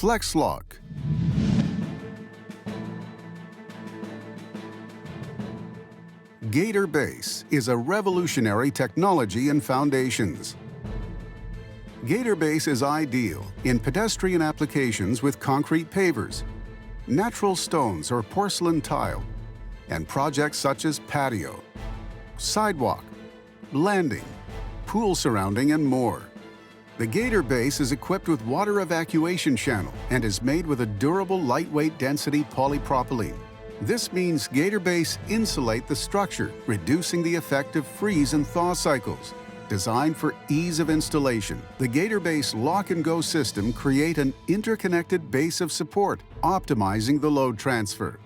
Flexlock. Gator Base is a revolutionary technology in foundations. Gator Base is ideal in pedestrian applications with concrete pavers, natural stones or porcelain tile, and projects such as patio, sidewalk, landing, pool surrounding, and more. The Gator Base is equipped with water evacuation channel and is made with a durable, lightweight density polypropylene. This means Gator Base insulate the structure, reducing the effect of freeze and thaw cycles. Designed for ease of installation, the Gator Base lock-and-go system create an interconnected base of support, optimizing the load transfer.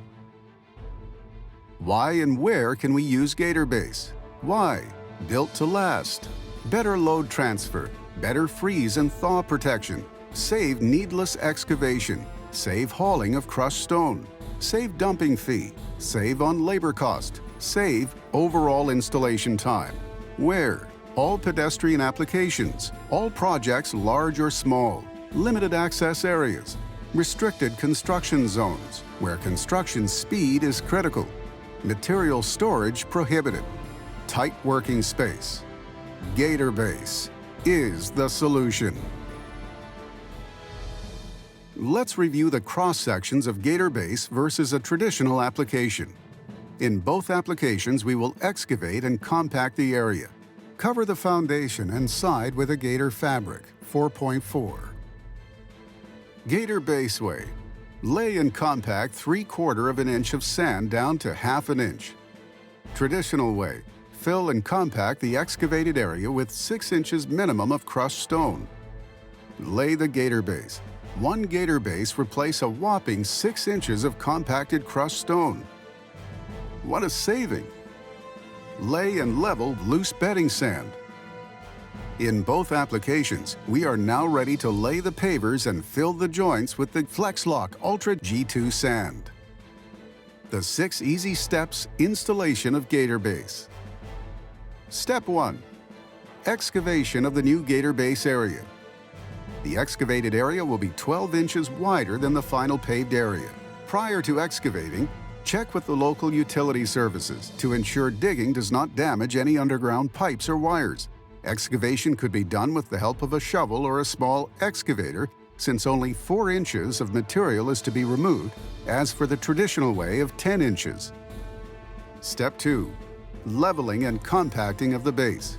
Why and where can we use Gator Base? Why? Built to last. Better load transfer, better freeze and thaw protection, save needless excavation, save hauling of crushed stone, save dumping fee, save on labor cost, save overall installation time. Where? All pedestrian applications, all projects large or small, limited access areas, restricted construction zones, where construction speed is critical, material storage prohibited, tight working space. Gator Base is the solution. Let's review the cross-sections of Gator Base versus a traditional application. In both applications, we will excavate and compact the area. Cover the foundation and side with a Gator fabric, 4.4. Gator Baseway. Lay and compact 3/4 of an inch of sand down to 1/2 inch. Traditional way. Fill and compact the excavated area with 6 inches minimum of crushed stone. Lay the Gator Base. One Gator Base replace a whopping 6 inches of compacted crushed stone. What a saving! Lay and level loose bedding sand. In both applications, we are now ready to lay the pavers and fill the joints with the Flexlock Ultra G2 sand. The 6 easy steps installation of Gator Base. Step 1. Excavation of the new Gator Base area. The excavated area will be 12 inches wider than the final paved area. Prior to excavating, check with the local utility services to ensure digging does not damage any underground pipes or wires. Excavation could be done with the help of a shovel or a small excavator, since only 4 inches of material is to be removed, as for the traditional way of 10 inches. Step 2. Leveling and compacting of the base.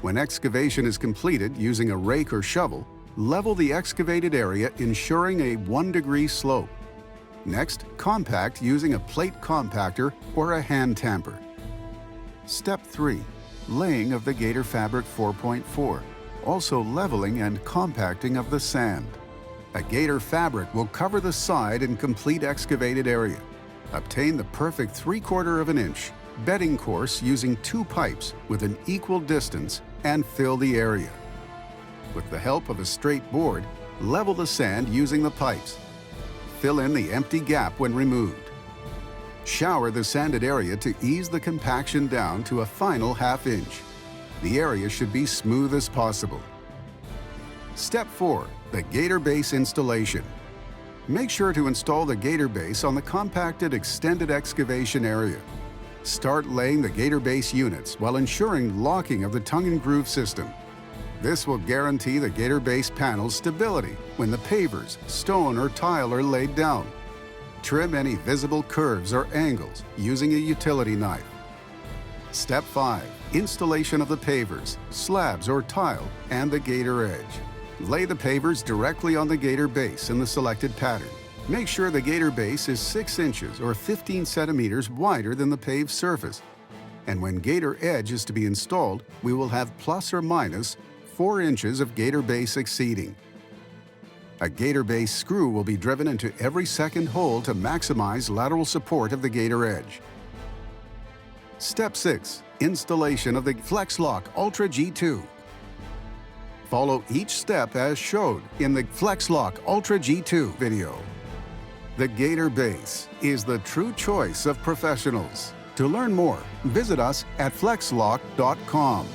When excavation is completed using a rake or shovel, level the excavated area, ensuring a 1-degree slope. Next, compact using a plate compactor or a hand tamper. Step 3. Laying of the Gator fabric 4.4, also leveling and compacting of the sand. A Gator fabric will cover the side and complete excavated area. Obtain the perfect 3/4 of an inch bedding course using 2 pipes with an equal distance and fill the area. With the help of a straight board, level the sand using the pipes. Fill in the empty gap when removed. Shower the sanded area to ease the compaction down to a final 1/2 inch. The area should be smooth as possible. Step 4. The Gator Base installation. Make sure to install the Gator Base on the compacted extended excavation area. Start laying the Gator Base units while ensuring locking of the tongue and groove system. This will guarantee the Gator Base panel's stability when the pavers, stone, or tile are laid down. Trim any visible curves or angles using a utility knife. Step 5. Installation of the pavers, slabs or tile, and the Gator edge. Lay the pavers directly on the Gator Base in the selected pattern. Make sure the Gator Base is 6 inches or 15 centimeters wider than the paved surface. And when Gator edge is to be installed, we will have plus or minus 4 inches of Gator Base exceeding. A Gator Base screw will be driven into every second hole to maximize lateral support of the Gator edge. Step 6. Installation of the Flexlock Ultra G2. Follow each step as showed in the Flexlock Ultra G2 video. The Gator Base is the true choice of professionals. To learn more, visit us at flexlock.com.